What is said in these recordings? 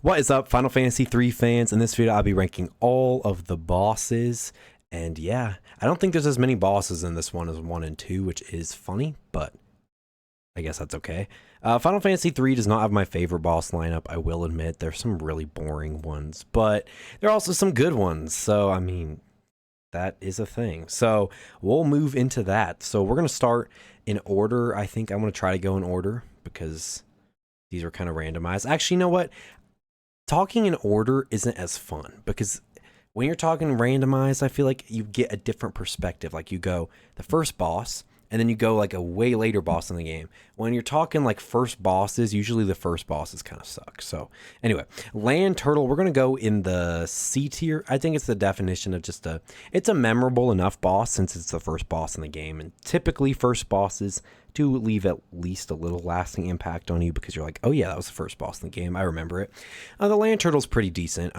What is up, Final Fantasy 3 fans? In this video, I'll be ranking all of the bosses. And yeah, I don't think there's as many bosses in this one as 1 and 2, which is funny, but I guess that's okay. Final Fantasy 3 does not have my favorite boss lineup, I will admit. There's some really boring ones, but there are also some good ones. So, I mean, that is a thing. So, we'll move into that. So, we're going to start in order. I think I'm going to try to go in order because these are kind of randomized. Actually, you know what? Talking in order isn't as fun because when you're talking randomized, I feel like you get a different perspective. Like you go the first boss and then you go like a way later boss in the game. When you're talking like first bosses, usually the first bosses kind of suck. So anyway, Land Turtle, we're going to go in the C tier. I think it's the definition of just it's a memorable enough boss since it's the first boss in the game. And typically first bosses do leave at least a little lasting impact on you because you're like, oh yeah, that was the first boss in the game. I remember it. The Land Turtle's pretty decent.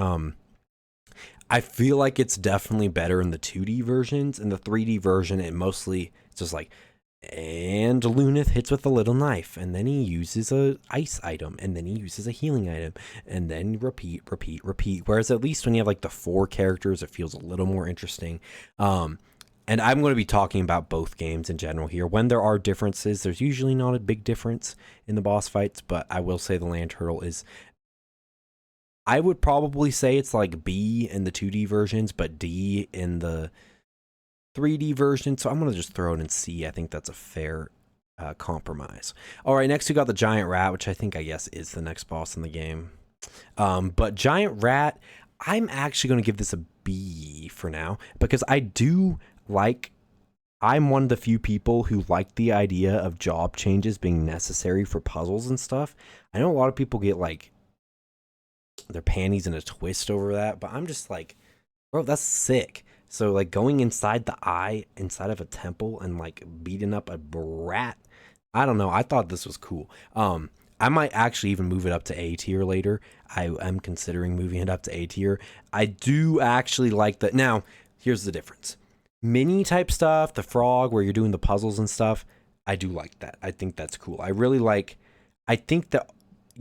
I feel like it's definitely better in the 2D versions. In the 3D version, it's just like, and Lunith hits with a little knife, and then he uses a ice item, and then he uses a healing item, and then repeat. Whereas at least when you have like the 4 characters, it feels a little more interesting. And I'm going to be talking about both games in general here. When there are differences, there's usually not a big difference in the boss fights, but I will say the Land Turtle is, I would probably say it's like B in the 2D versions, but D in the 3D version. So I'm going to just throw it in C. I think that's a fair compromise. All right, next we got the Giant Rat, which I guess is the next boss in the game. But Giant Rat, I'm actually going to give this a B for now because I'm one of the few people who like the idea of job changes being necessary for puzzles and stuff. I know a lot of people get like their panties in a twist over that, but I'm just like, bro, that's sick. So like going inside the eye, inside of a temple and like beating up a rat, I don't know. I thought this was cool. I might actually even move it up to A tier later. I am considering moving it up to A tier. I do actually like that. Now, here's the difference. Mini type stuff, the frog where you're doing the puzzles and stuff, I do like that. I think that's cool. I think that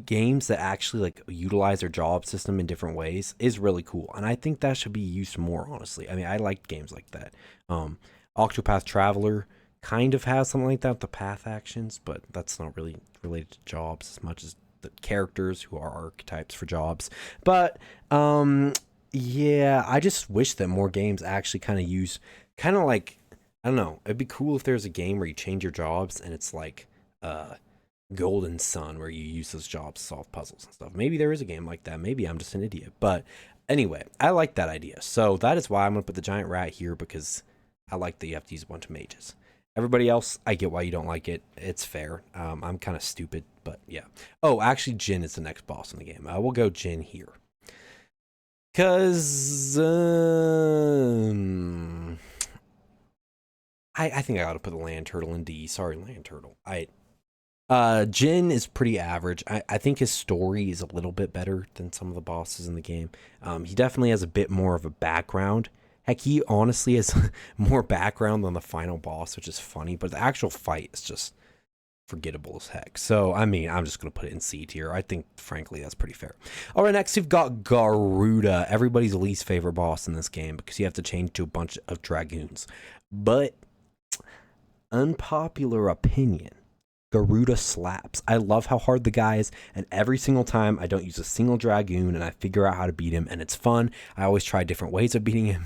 games that actually like utilize their job system in different ways is really cool. And I think that should be used more, honestly. I mean, I like games like that. Octopath Traveler kind of has something like that with the path actions, but that's not really related to jobs as much as the characters who are archetypes for jobs. But yeah, I just wish that more games actually kind of use like, I don't know, it'd be cool if there's a game where you change your jobs and it's like Golden Sun where you use those jobs to solve puzzles and stuff. Maybe there is a game like that. Maybe I'm just an idiot. But anyway, I like that idea. So that is why I'm going to put the Giant Rat here because I like that you have to use a bunch of mages. Everybody else, I get why you don't like it. It's fair. I'm kind of stupid, but yeah. Oh, actually, Jin is the next boss in the game. I will go Jin here. Because I think I ought to put the Land Turtle in D. Sorry, Land Turtle. Jin is pretty average. I think his story is a little bit better than some of the bosses in the game. He definitely has a bit more of a background. Heck, he honestly has more background than the final boss, which is funny. But the actual fight is just forgettable as heck. So, I mean, I'm just going to put it in C tier. I think, frankly, that's pretty fair. All right, next we've got Garuda, everybody's least favorite boss in this game because you have to change to a bunch of dragoons. But unpopular opinion, Garuda slaps. I love how hard the guy is, and every single time I don't use a single dragoon and I figure out how to beat him, and it's fun. I always try different ways of beating him.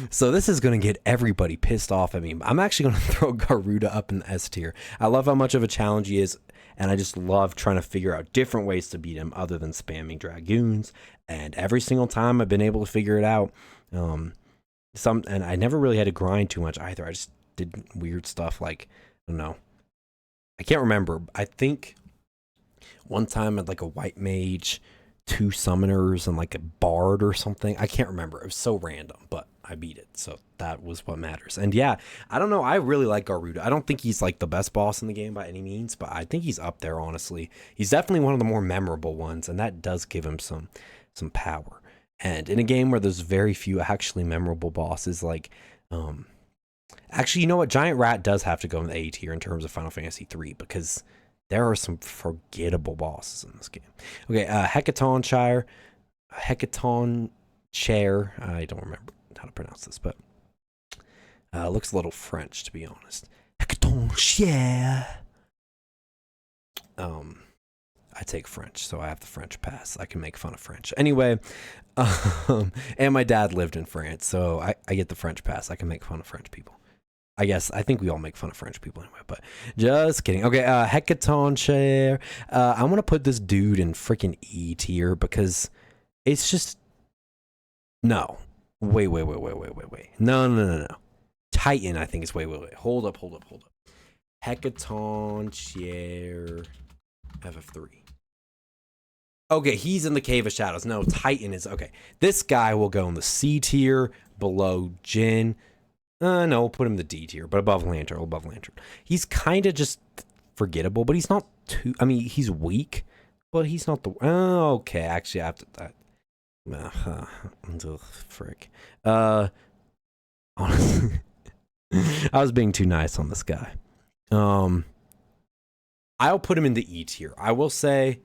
So this is going to get everybody pissed off at me. I'm actually going to throw Garuda up in the S tier. I love how much of a challenge he is, and I just love trying to figure out different ways to beat him other than spamming dragoons. And every single time I've been able to figure it out. And I never really had to grind too much either. I just did weird stuff like, I don't know. I can't remember. I think one time I had like a white mage, 2 summoners, and like a bard or something. I can't remember. It was so random, but I beat it. So that was what matters. And yeah, I don't know. I really like Garuda. I don't think he's like the best boss in the game by any means, but I think he's up there, honestly. He's definitely one of the more memorable ones, and that does give him some power. And in a game where there's very few actually memorable bosses, like actually, you know what? Giant Rat does have to go in the A tier in terms of Final Fantasy 3 because There are some forgettable bosses in this game. Okay, Hecaton Chair. I don't remember how to pronounce this, but looks a little French, to be honest. Hecaton Chair. I take French, so I have the French pass. I can make fun of French. Anyway, and my dad lived in France, so I get the French pass. I can make fun of French people. I think we all make fun of French people anyway, but just kidding. Okay, Hecaton Chair. I'm going to put this dude in freaking E tier because it's just... No. Wait. No. Titan, I think is wait. Hold up. Hecaton Chair FF3. Okay, he's in the Cave of Shadows. No, Titan is... Okay, this guy will go in the C tier, below Jin. No, we'll put him in the D tier, but above Lantern. He's kind of just forgettable, but he's not too... I mean, he's weak, but he's not the... Oh, okay, actually, I have to... frick. Honestly, I was being too nice on this guy. I'll put him in the E tier. I will say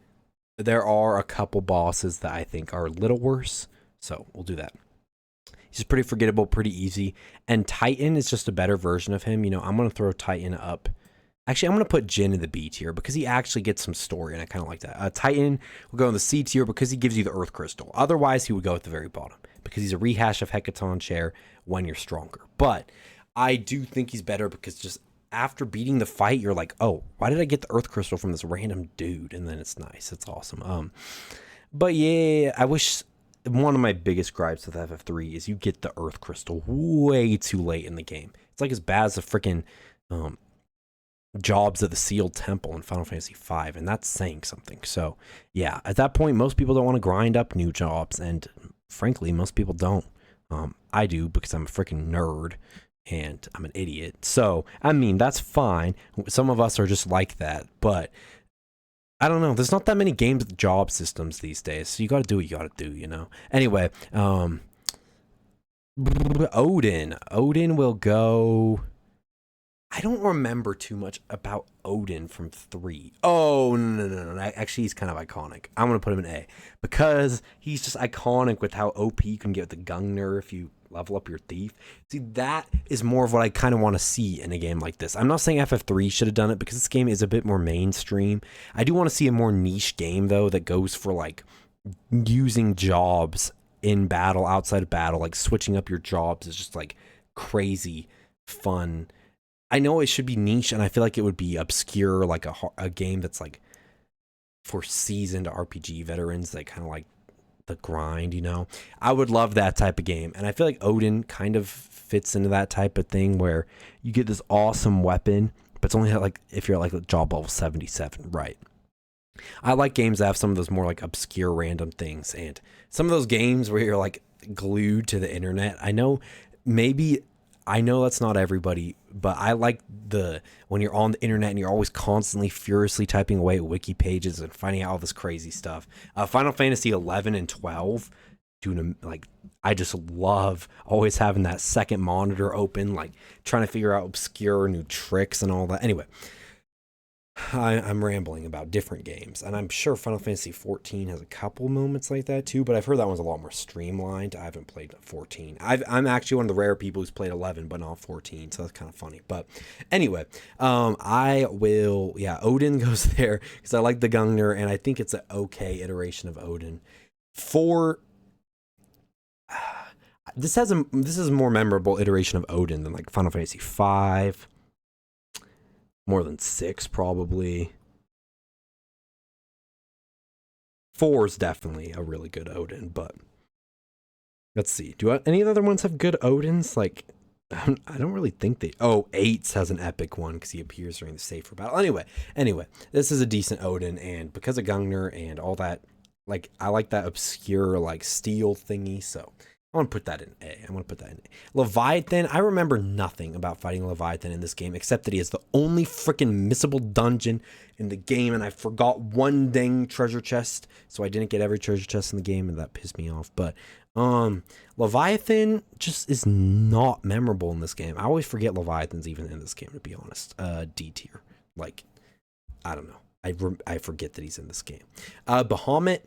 there are a couple bosses that I think are a little worse, so we'll do that. He's pretty forgettable, pretty easy, and Titan is just a better version of him. You know, I'm going to throw Titan up. Actually, I'm going to put Jin in the B tier because he actually gets some story, and I kind of like that. Titan will go in the C tier because he gives you the Earth Crystal. Otherwise, he would go at the very bottom because he's a rehash of Hecaton Chair when you're stronger. But I do think he's better because just after beating the fight, you're like, oh, why did I get the Earth Crystal from this random dude? And then it's nice. It's awesome. But yeah, I wish... One of my biggest gripes with FF3 is you get the Earth Crystal way too late in the game. It's like as bad as the freaking jobs at the Sealed Temple in Final Fantasy V, and that's saying something. So, yeah, at that point, most people don't want to grind up new jobs, and frankly, most people don't. I do because I'm a freaking nerd, and I'm an idiot. So, I mean, that's fine. Some of us are just like that, but... I don't know. There's not that many games with job systems these days. So you got to do what you got to do, you know? Anyway, Odin. Odin will go... I don't remember too much about Odin from 3. Oh, no. Actually, he's kind of iconic. I'm going to put him in A. Because he's just iconic with how OP you can get with the Gungnir if you level up your Thief. See, that is more of what I kind of want to see in a game like this. I'm not saying FF3 should have done it because this game is a bit more mainstream. I do want to see a more niche game, though, that goes for, like, using jobs in battle, outside of battle. Like, switching up your jobs is just, like, crazy fun. I know it should be niche, and I feel like it would be obscure, like a game that's, like, for seasoned RPG veterans that kind of like the grind, you know? I would love that type of game, and I feel like Odin kind of fits into that type of thing where you get this awesome weapon, but it's only like if you're at like job level 77, right? I like games that have some of those more like obscure random things, and some of those games where you're like glued to the internet. I know that's not everybody, but I like when you're on the internet and you're always constantly furiously typing away at wiki pages and finding out all this crazy stuff. Final Fantasy 11 and 12, I just love always having that second monitor open, like trying to figure out obscure new tricks and all that. Anyway, I'm rambling about different games, and I'm sure Final Fantasy 14 has a couple moments like that too, but I've heard that one's a lot more streamlined. I haven't played 14. I'm actually one of the rare people who's played 11, but not 14, so that's kind of funny. But anyway, Odin goes there because I like the Gungnir, and I think it's an okay iteration of Odin. This is a more memorable iteration of Odin than like Final Fantasy 5. More than 6, probably. 4 is definitely a really good Odin, but let's see. Do any of the other ones have good Odins? Like, I don't really think they... Oh, 8 has an epic one because he appears during the safer battle. Anyway, this is a decent Odin, and because of Gungnir and all that, like, I like that obscure, like, steel thingy, so... I want to put that in A. Leviathan, I remember nothing about fighting Leviathan in this game, except that he is the only freaking missable dungeon in the game, and I forgot one dang treasure chest, so I didn't get every treasure chest in the game, and that pissed me off. But Leviathan just is not memorable in this game. I always forget Leviathan's even in this game, to be honest. D tier. Like, I don't know. I forget that he's in this game. Bahamut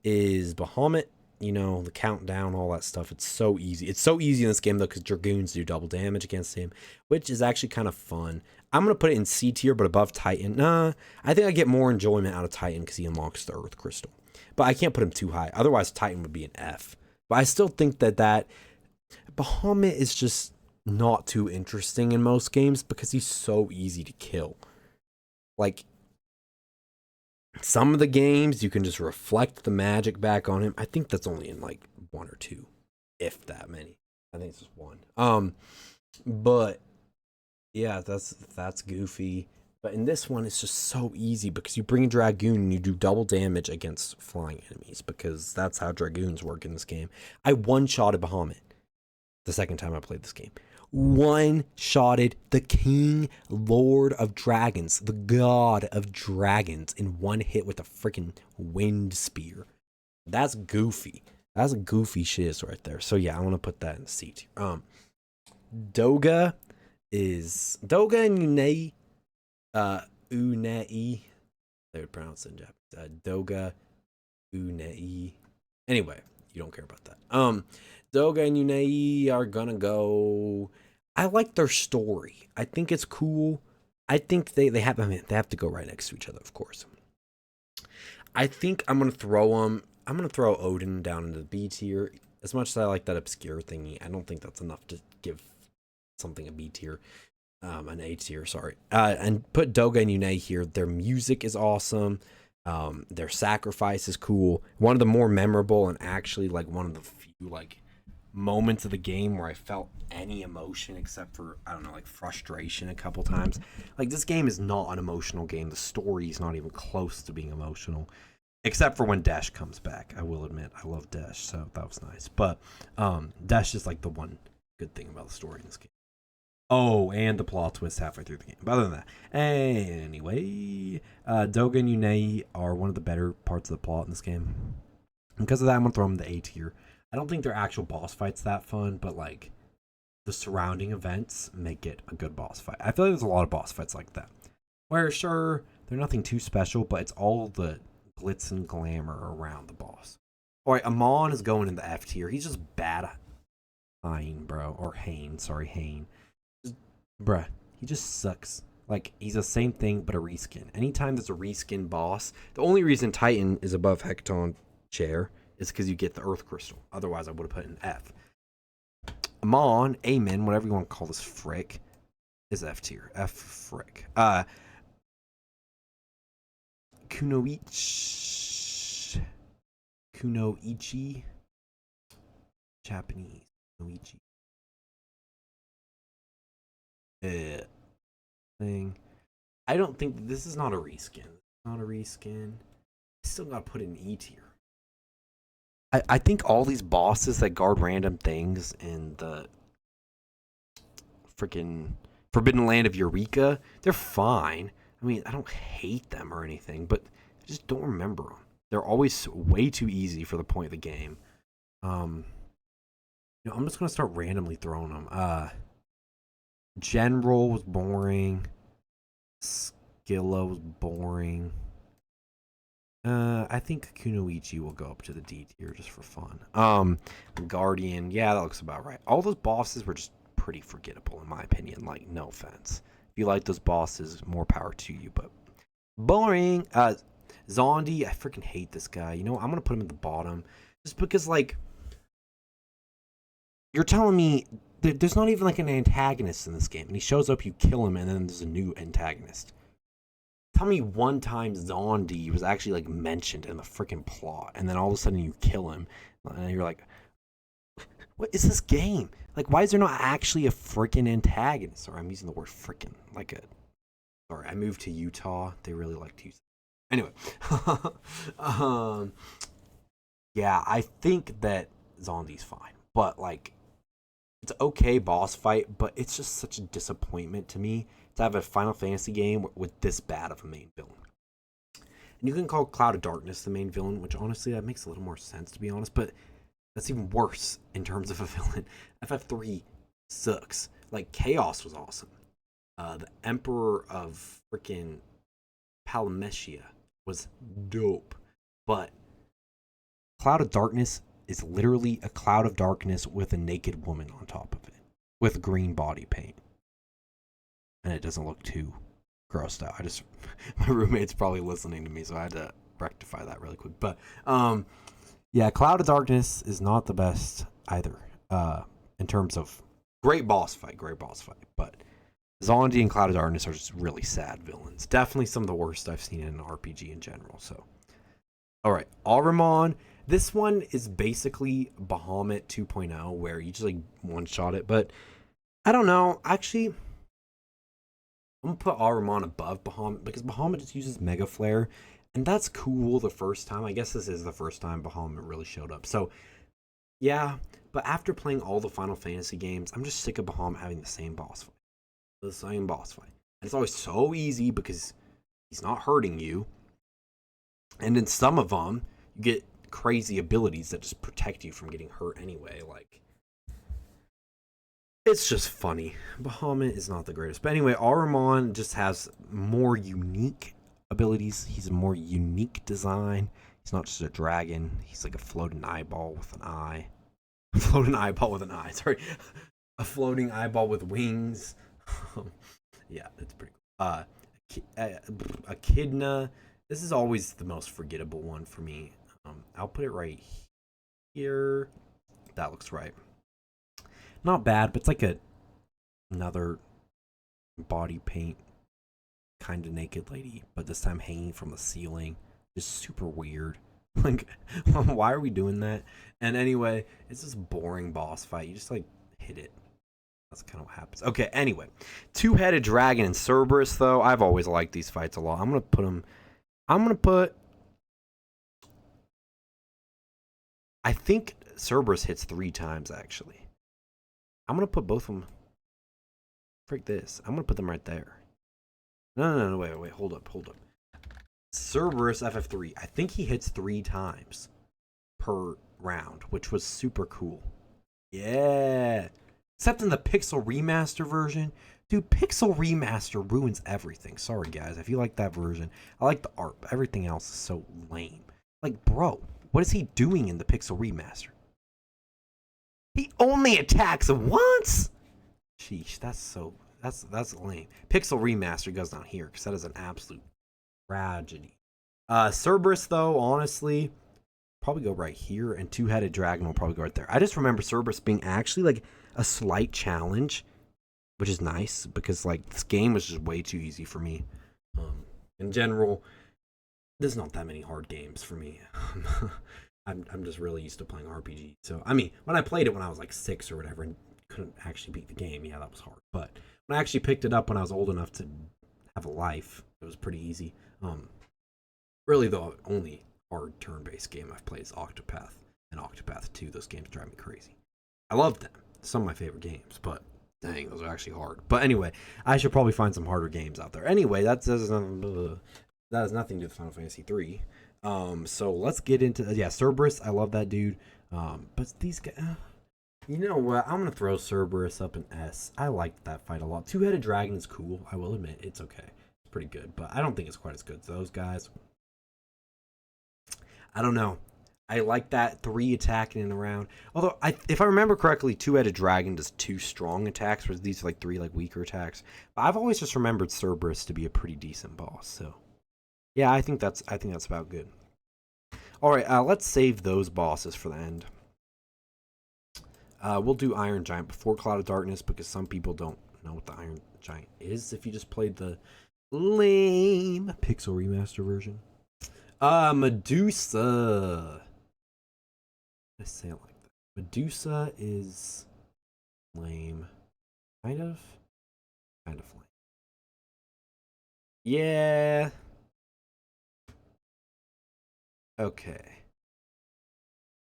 is Bahamut. You know, the countdown, all that stuff. It's so easy. It's so easy in this game, though, because Dragoons do double damage against him, which is actually kind of fun. I'm going to put it in C tier, but above Titan. Nah, I think I get more enjoyment out of Titan because he unlocks the Earth Crystal. But I can't put him too high. Otherwise, Titan would be an F. But I still think that Bahamut is just not too interesting in most games because he's so easy to kill. Like, some of the games, you can just reflect the magic back on him. I think that's only in like 1 or 2, if that many. I think it's just 1. But yeah, that's goofy. But in this one, it's just so easy because you bring a Dragoon and you do double damage against flying enemies because that's how Dragoons work in this game. I one-shotted Bahamut the second time I played this game. One-shotted the King, Lord of Dragons, the God of Dragons in one hit with a freaking wind spear. That's goofy. That's goofy shiz right there. So yeah, I want to put that in the C tier. Doga and Unei. Unei. They would pronounce it in Japanese. Doga, Unei. Anyway, you don't care about that. Doga and Unei are gonna go. I like their story. I think it's cool. I think they have to go right next to each other, of course. I think I'm gonna throw them. I'm gonna throw Odin down into the B tier. As much as I like that obscure thingy, I don't think that's enough to give something a B tier. An A tier, sorry. And put Doga and Unei here. Their music is awesome. Their sacrifice is cool. One of the more memorable and actually like one of the few like moments of the game where I felt any emotion except for, I don't know, like frustration a couple times. Like, this game is not an emotional game. The story is not even close to being emotional, except for when Dash comes back. I will admit, I love Dash, so that was nice. But Dash is like the one good thing about the story in this game. Oh, and the plot twist halfway through the game. But other than that, anyway, Doga and Unei are one of the better parts of the plot in this game. And because of that, I'm gonna throw them in the A tier. I don't think their actual boss fights that fun, but like the surrounding events make it a good boss fight. I feel like there's a lot of boss fights like that, where sure they're nothing too special, but it's all the glitz and glamour around the boss. All right, Amon is going in the F tier. He's just bad. Hein, bro, or Hain. Sorry, Hain. Bruh, he just sucks. Like, he's the same thing, but a reskin. Anytime there's a reskin boss, the only reason Titan is above Hecton Chair is because you get the Earth Crystal. Otherwise, I would have put it in F. Amon, Amen, whatever you want to call this frick, is F tier. F frick. Kunoichi. Japanese. Kunoichi. Thing. I don't think this is not a reskin. Not a reskin. I still gotta put it in E tier. I think all these bosses that guard random things in the freaking Forbidden Land of Eureka, they're fine. I mean, I don't hate them or anything, but I just don't remember them. They're always way too easy for the point of the game. I'm just gonna start randomly throwing them. General was boring. Skilla was boring. I think Kunoichi will go up to the D tier just for fun. Guardian, yeah, that looks about right. All those bosses were just pretty forgettable in my opinion. Like, no offense. If you like those bosses, more power to you, but boring. Zondi, I freaking hate this guy. You know, I'm gonna put him at the bottom just because, like, you're telling me there's not even like an antagonist in this game, and he shows up, you kill him, and then there's a new antagonist. Tell me one time Zondi was actually like mentioned in the freaking plot, and then all of a sudden you kill him, and you're like, what is this game? Like, why is there not actually a freaking antagonist? Sorry, I'm using the word freaking like a. Sorry, I moved to Utah. They really like to use it. Anyway, yeah, I think that Zondi's fine, but like, it's okay boss fight, but it's just such a disappointment to me to have a Final Fantasy game with this bad of a main villain. And you can call Cloud of Darkness the main villain, which honestly that makes a little more sense, to be honest, but that's even worse in terms of a villain. FF3 sucks. Like, Chaos was awesome. The Emperor of freaking Palamecia was dope. But Cloud of Darkness is literally a cloud of darkness with a naked woman on top of it with green body paint. And it doesn't look too grossed out. My roommate's probably listening to me, so I had to rectify that really quick. But yeah, Cloud of Darkness is not the best either. In terms of great boss fight. But Zondi and Cloud of Darkness are just really sad villains. Definitely some of the worst I've seen in an RPG in general. So, all right, Aramon. This one is basically Bahamut 2.0, where you just like one shot it. But I don't know. Actually, I'm gonna put Aramon above Bahamut because Bahamut just uses Mega Flare, and that's cool the first time. I guess this is the first time Bahamut really showed up. So yeah, but after playing all the Final Fantasy games, I'm just sick of Bahamut having the same boss fight. And it's always so easy because he's not hurting you. And in some of them, you get crazy abilities that just protect you from getting hurt anyway. Like, it's just funny. Bahamut is not the greatest. But anyway, Aramon just has more unique abilities. He's a more unique design. He's not just a dragon. He's like a floating eyeball with an eye. Sorry. A floating eyeball with wings. Yeah, it's pretty cool. Echidna. This is always the most forgettable one for me. I'll put it right here. That looks right. Not bad, but it's like another body paint kind of naked lady, but this time hanging from the ceiling. Just super weird. Like, why are we doing that? And anyway, it's this boring boss fight. You just like hit it. That's kind of what happens. Okay, anyway. Two-headed dragon and Cerberus, though. I've always liked these fights a lot. I'm going to put... I think Cerberus hits 3 times, actually. I'm going to put both of them... Frick this. I'm going to put them right there. No, wait. Hold up. Cerberus FF3. I think he hits 3 times per round, which was super cool. Yeah. Except in the Pixel Remaster version. Dude, Pixel Remaster ruins everything. Sorry, guys. If you like that version, I like the art, but everything else is so lame. Like, bro, what is he doing in the Pixel Remaster? He only attacks once? Sheesh, that's lame. Pixel Remaster goes down here, because that is an absolute tragedy. Cerberus, though, honestly, probably go right here, and Two-Headed Dragon will probably go right there. I just remember Cerberus being actually, like, a slight challenge, which is nice, because, like, this game was just way too easy for me. In general, there's not that many hard games for me. I'm just really used to playing RPG. So, I mean, when I played it when I was, like, 6 or whatever, and couldn't actually beat the game, yeah, that was hard. But when I actually picked it up when I was old enough to have a life, it was pretty easy. Really, the only hard turn-based game I've played is Octopath and Octopath 2. Those games drive me crazy. I love them. Some of my favorite games, but dang, those are actually hard. But anyway, I should probably find some harder games out there. Anyway, that has nothing to do with Final Fantasy 3. So let's get into Cerberus. I love that dude. But these guys, you know what? I'm gonna throw Cerberus up in S. I liked that fight a lot. Two-Headed Dragon is cool. I will admit it's okay. It's pretty good, but I don't think it's quite as good as those guys. I don't know. I like that 3 attacking in a round. Although, if I remember correctly, Two-Headed Dragon does 2 strong attacks, whereas these are like 3 like weaker attacks. But I've always just remembered Cerberus to be a pretty decent boss. So, yeah, I think that's about good. All right, let's save those bosses for the end. We'll do Iron Giant before Cloud of Darkness because some people don't know what the Iron Giant is if you just played the lame Pixel Remaster version. Medusa. Let's say it like that. Medusa is lame. Kind of lame. Yeah. Okay.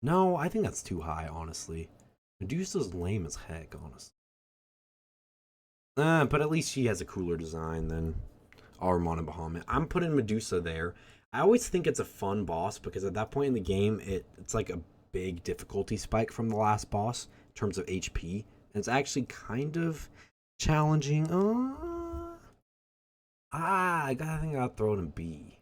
No, I think that's too high, honestly. Medusa's lame as heck, honestly. But at least she has a cooler design than Aramon and Bahamut. I'm putting Medusa there. I always think it's a fun boss because at that point in the game, it's like a big difficulty spike from the last boss in terms of HP. And it's actually kind of challenging. I think I gotta throw it in B.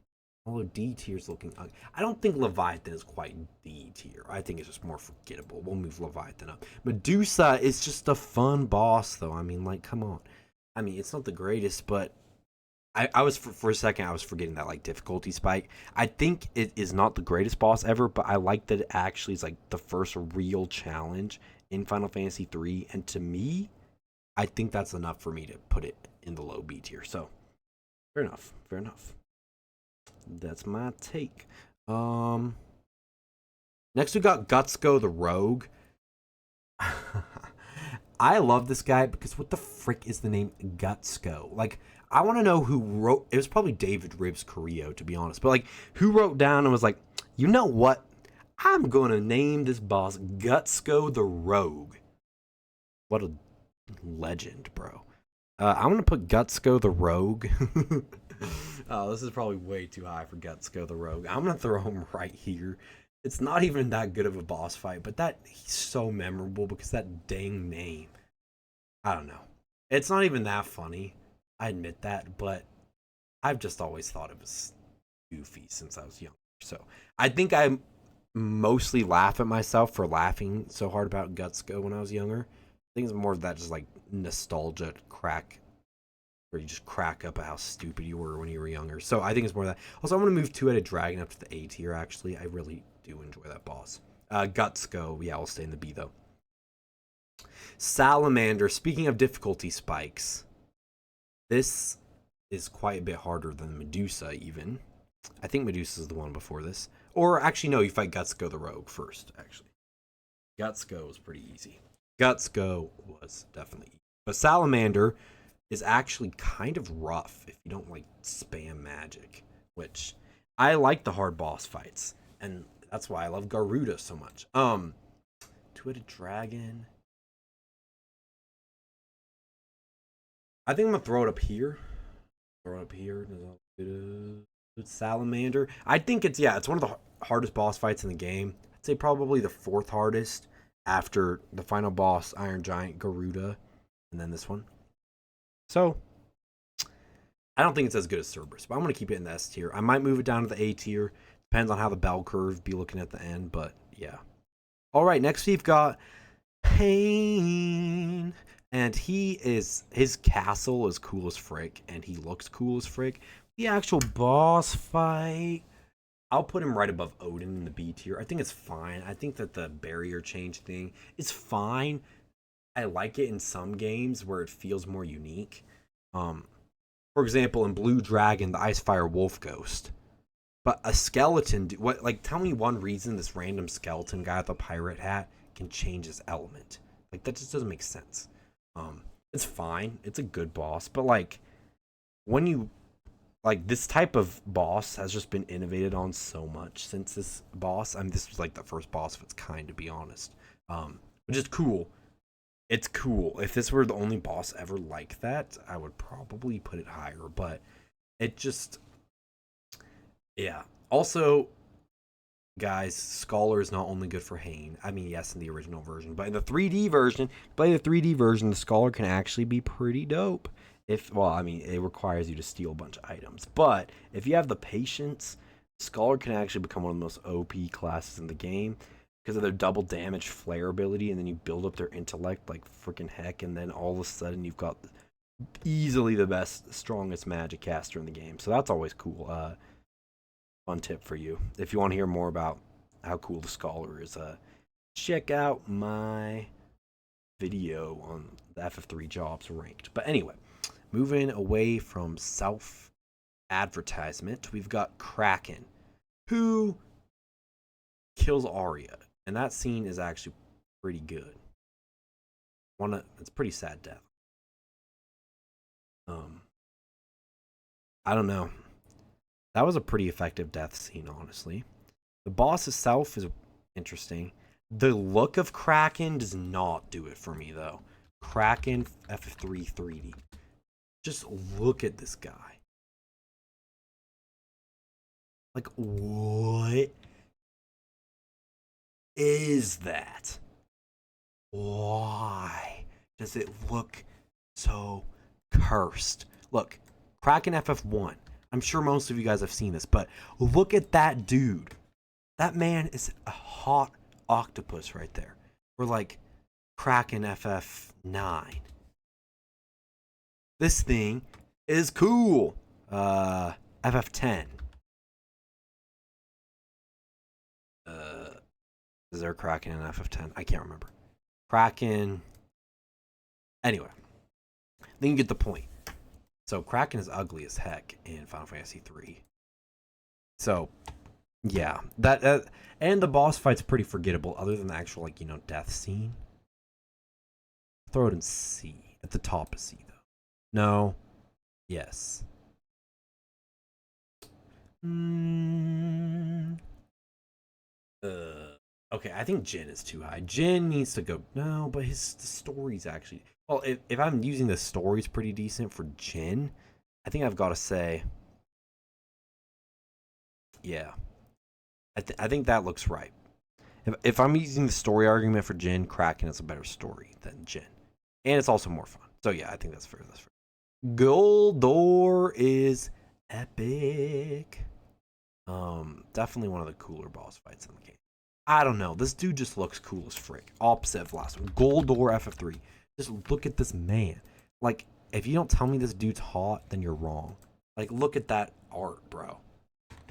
Although D tier's looking ugly. I don't think Leviathan is quite D tier. I think it's just more forgettable. We'll move Leviathan up. Medusa is just a fun boss, though. I mean, like, come on. I mean, it's not the greatest, but I was for a second I was forgetting that like difficulty spike. I think it is not the greatest boss ever, but I like that it actually is like the first real challenge in Final Fantasy 3, and to me, I think that's enough for me to put it in the low B tier. So fair enough. Fair enough. That's my take. Um, Next we got Gutsko the Rogue. I love this guy because what the frick is the name Gutsko? Like, I want to know who wrote. It was probably David Ribs Carrillo, to be honest. But like, who wrote down and was like, you know what? I'm gonna name this boss Gutsko the Rogue. What a legend, bro. I'm gonna put Gutsko the Rogue. Oh, this is probably way too high for Gutsko the Rogue. I'm gonna throw him right here. It's not even that good of a boss fight, but that he's so memorable because that dang name. I don't know. It's not even that funny. I admit that, but I've just always thought it was goofy since I was young. So I think I mostly laugh at myself for laughing so hard about Gutsko when I was younger. I think it's more of that just like nostalgia crack where you just crack up at how stupid you were when you were younger. So I think it's more of that. Also, I'm going to move Two-Headed Dragon up to the A tier, actually. I really do enjoy that boss. Gutsko, yeah, I'll stay in the B, though. Salamander, speaking of difficulty spikes, this is quite a bit harder than Medusa, even. I think Medusa is the one before this. Or actually, no, you fight Gutsko the Rogue first, actually. Gutsko was pretty easy. Gutsko was definitely easy. But Salamander is actually kind of rough if you don't like spam magic, which I like the hard boss fights, and that's why I love Garuda so much. Two-Headed Dragon. I think I'm gonna throw it up here. Throw it up here. Salamander. I think it's it's one of the hardest boss fights in the game. I'd say probably the fourth hardest after the final boss, Iron Giant Garuda, and then this one. So I don't think it's as good as Cerberus, but I'm going to keep it in the S tier. I might move it down to the A tier. Depends on how the bell curve be looking at the end, but yeah. All right, next we've got Pain. And his castle is cool as frick, and he looks cool as frick. The actual boss fight, I'll put him right above Odin in the B tier. I think it's fine. I think that the barrier change thing is fine. I like it in some games where it feels more unique. For example, in Blue Dragon, the Icefire Wolf Ghost. But a skeleton, tell me one reason this random skeleton guy with a pirate hat can change his element. Like, that just doesn't make sense. It's fine. It's a good boss. But, like, when you, like, this type of boss has just been innovated on so much since this boss. I mean, this was, like, the first boss of its kind, to be honest. Which is cool. It's cool. If this were the only boss ever like that, I would probably put it higher. But it just, yeah. Also, guys, Scholar is not only good for Hane. I mean, yes, in the original version, but in the 3D version, the Scholar can actually be pretty dope. It requires you to steal a bunch of items. But if you have the patience, Scholar can actually become one of the most OP classes in the game because of their double damage flare ability, and then you build up their intellect like freaking heck, and then all of a sudden you've got easily the best, strongest magic caster in the game. So that's always cool. Fun tip for you. If you want to hear more about how cool the Scholar is, check out my video on the FF3 jobs ranked. But anyway, moving away from self-advertisement, we've got Kraken, who kills Arya. And that scene is actually pretty good. It's a pretty sad death. I don't know. That was a pretty effective death scene, honestly. The boss itself is interesting. The look of Kraken does not do it for me, though. Kraken FF3 3D. Just look at this guy. Like, what is that? Why does it look so cursed? Look, Kraken FF1. I'm sure most of you guys have seen this, but look at that dude. That man is a hot octopus right there. We're like Kraken FF9. This thing is cool. FF10. Is there a Kraken in FF10? I can't remember. Kraken. Anyway, then you get the point. So Kraken is ugly as heck in Final Fantasy 3. So yeah, that and the boss fight's pretty forgettable, other than the actual death scene. Throw it in C at the top of C though. No. Yes. Okay, I think Jin is too high. Jin needs to go. No, but the story's actually. Well, if I'm using the story's pretty decent for Jin, I think I've got to say. Yeah. I think that looks right. If I'm using the story argument for Jin, Kraken is a better story than Jin. And it's also more fun. So yeah, I think that's fair. Goldor is epic. Definitely one of the cooler boss fights in the game. I don't know. This dude just looks cool as frick. Opposite of last one. Goldor FF3. Just look at this man. Like, if you don't tell me this dude's hot, then you're wrong. Like, look at that art, bro.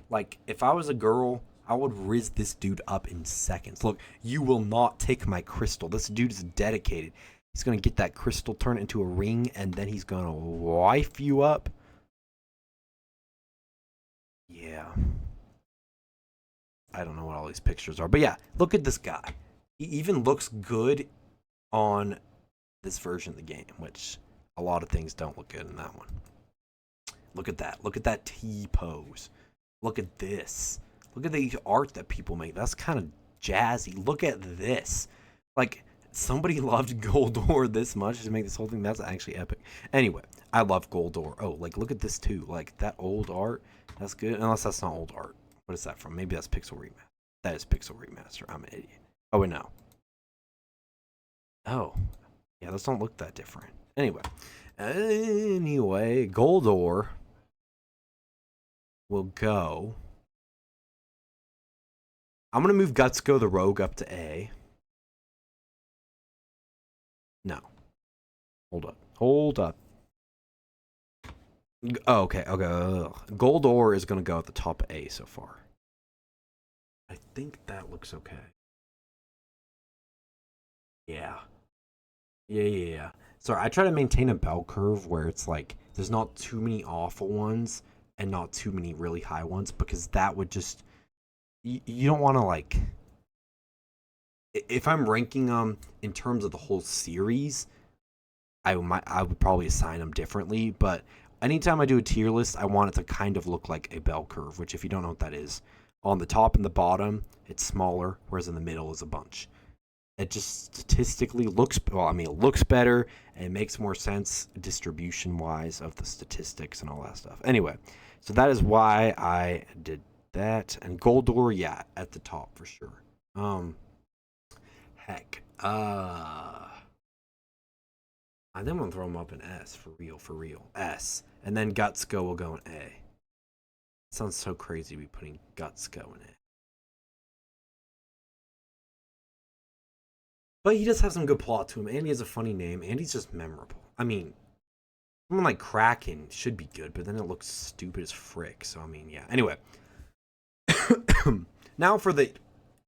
Like, if I was a girl, I would riz this dude up in seconds. Look, you will not take my crystal. This dude is dedicated. He's going to get that crystal, turn it into a ring, and then he's going to wife you up. Yeah. I don't know what all these pictures are. But yeah, look at this guy. He even looks good on this version of the game, which a lot of things don't look good in that one. Look at that. Look at that T-pose. Look at this. Look at the art that people make. That's kind of jazzy. Look at this. Like, somebody loved Goldor this much to make this whole thing. That's actually epic. Anyway, I love Goldor. Oh, like, look at this too. Like, that old art. That's good. Unless that's not old art. What is that from? Maybe that's Pixel Remaster. That is Pixel Remaster. I'm an idiot. Oh, wait, no. Oh. Yeah, those don't look that different. Anyway, Goldor will go. I'm going to move Gutsuko the Rogue up to A. No. Hold up. Oh, okay. Goldor is going to go at the top of A so far. I think that looks okay. Yeah. Sorry, I try to maintain a bell curve where it's like there's not too many awful ones and not too many really high ones, because that would just you don't want to, like, if I'm ranking them in terms of the whole series, I would probably assign them differently, but anytime I do a tier list, I want it to kind of look like a bell curve, which, if you don't know what that is, on the top and the bottom, it's smaller, whereas in the middle is a bunch. It just statistically looks, well, I mean, it looks better, and it makes more sense distribution-wise of the statistics and all that stuff. Anyway, so that is why I did that. And Goldor, yeah, at the top for sure. Heck. I think I'm going to throw him up in S, for real. S. And then Gutsuko will go in A. It sounds so crazy to be putting Gutsuko in A. But he does have some good plot to him, and he has a funny name, and he's just memorable. I mean, someone like Kraken should be good, but then it looks stupid as frick. So, I mean, yeah. Anyway. Now for the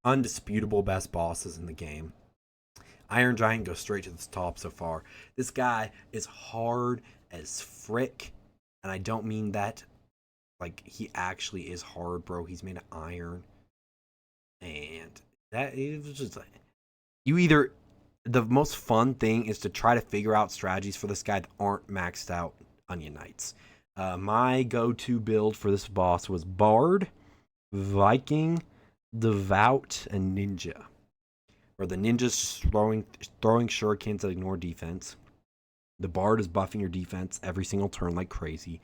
undisputable best bosses in the game. Iron Giant goes straight to the top so far. This guy is hard as frick, and I don't mean that like he actually is hard, bro. He's made of iron, and that is just like, the most fun thing is to try to figure out strategies for this guy that aren't maxed out Onion Knights. My go-to build for this boss was Bard, Viking, Devout, and Ninja. Where the Ninja's just throwing shurikens that ignore defense. The Bard is buffing your defense every single turn like crazy.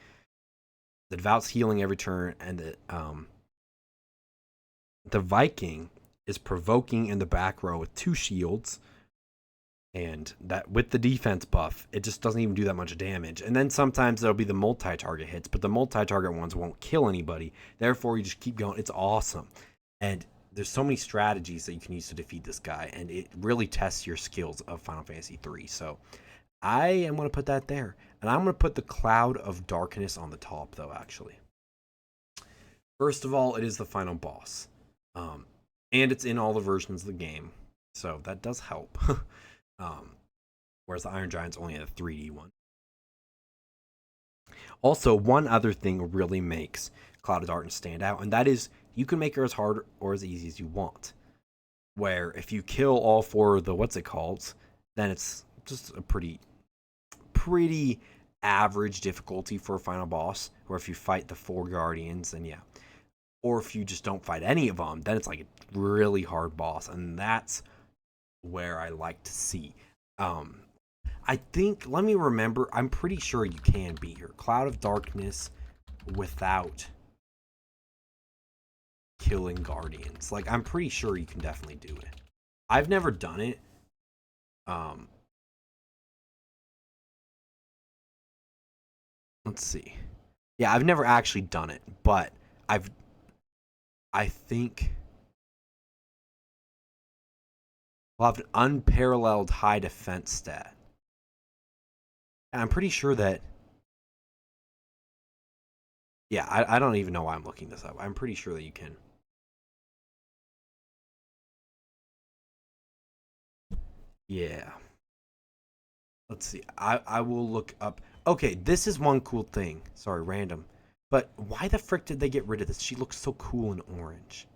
The Devout's healing every turn, and the Viking is provoking in the back row with 2 shields. And that with the defense buff, it just doesn't even do that much damage. And then sometimes there'll be the multi-target hits, but the multi-target ones won't kill anybody. Therefore, you just keep going. It's awesome. And there's so many strategies that you can use to defeat this guy, and it really tests your skills of Final Fantasy 3. So I am going to put that there. And I'm going to put the Cloud of Darkness on the top, though, actually. First of all, it is the final boss. And it's in all the versions of the game. So that does help. Whereas the Iron Giant's only a 3D one. Also, one other thing really makes Cloud of Darkness stand out, and that is you can make her as hard or as easy as you want. Where if you kill all 4 of the what's it called, then it's just a pretty average difficulty for a final boss. Or if you fight the 4 guardians, then yeah. Or if you just don't fight any of them, then it's like a really hard boss, and that's where I like to see. I think, let me remember, I'm pretty sure you can beat her. Cloud of Darkness without killing guardians. Like, I'm pretty sure you can definitely do it. I've never done it. Let's see. Yeah, I've never actually done it, but I think we'll have an unparalleled high defense stat. And I'm pretty sure that. Yeah, I don't even know why I'm looking this up. I'm pretty sure that you can. Yeah. Let's see. I will look up. Okay, this is one cool thing. Sorry, random. But why the frick did they get rid of this? She looks so cool in orange.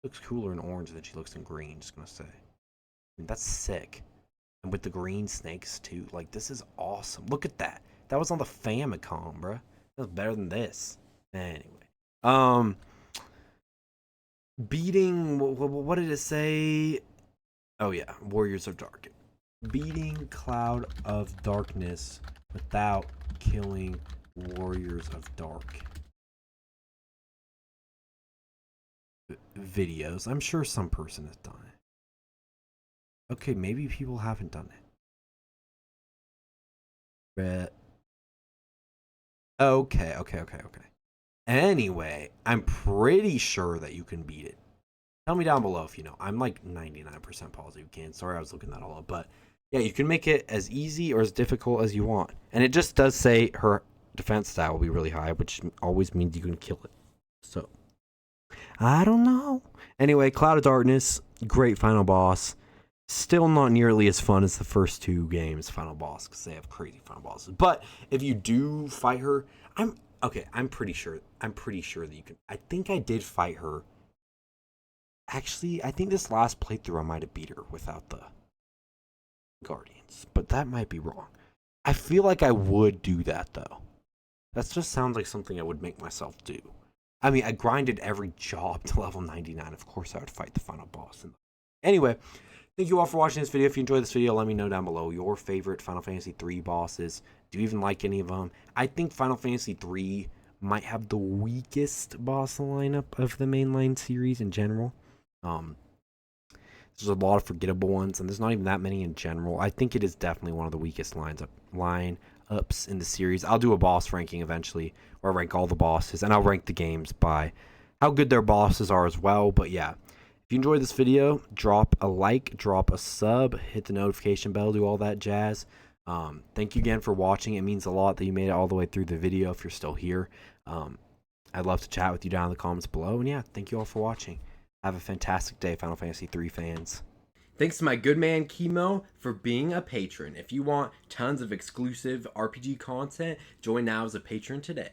Looks cooler in orange than she looks in green, just gonna say. I mean, that's sick. And with the green snakes too. Like, this is awesome. Look at that. That was on the Famicom, bruh. That was better than this. Anyway. Beating what did it say? Oh yeah, Warriors of Dark. Beating Cloud of Darkness without killing Warriors of Dark. Videos. I'm sure some person has done it. Okay, maybe people haven't done it. But okay. Anyway, I'm pretty sure that you can beat it. Tell me down below if you know. I'm like 99% positive you can. Sorry, I was looking that all up. But yeah, you can make it as easy or as difficult as you want. And it just does say her defense stat will be really high, which always means you can kill it. So, I don't know. Anyway, Cloud of Darkness, great final boss. Still not nearly as fun as the first 2 games final boss, because they have crazy final bosses. But if you do fight her, I'm pretty sure that you can. I think I did fight her. Actually, I think this last playthrough I might have beat her without the guardians, but that might be wrong. I feel like I would do that though. That just sounds like something I would make myself do. I mean, I grinded every job to level 99. Of course, I would fight the final boss. Anyway, thank you all for watching this video. If you enjoyed this video, let me know down below your favorite Final Fantasy 3 bosses. Do you even like any of them? I think Final Fantasy 3 might have the weakest boss lineup of the mainline series in general. There's a lot of forgettable ones, and there's not even that many in general. I think it is definitely one of the weakest lineups in the series. I'll do a boss ranking eventually, where I rank all the bosses, and I'll rank the games by how good their bosses are as well. But yeah, if you enjoyed this video, drop a like, drop a sub, hit the notification bell, do all that jazz. Thank you again for watching. It means a lot that you made it all the way through the video if you're still here. I'd love to chat with you down in the comments below. And yeah, thank you all for watching. Have a fantastic day, Final Fantasy 3 fans. Thanks to my good man Chemo for being a patron. If you want tons of exclusive RPG content, join now as a patron today.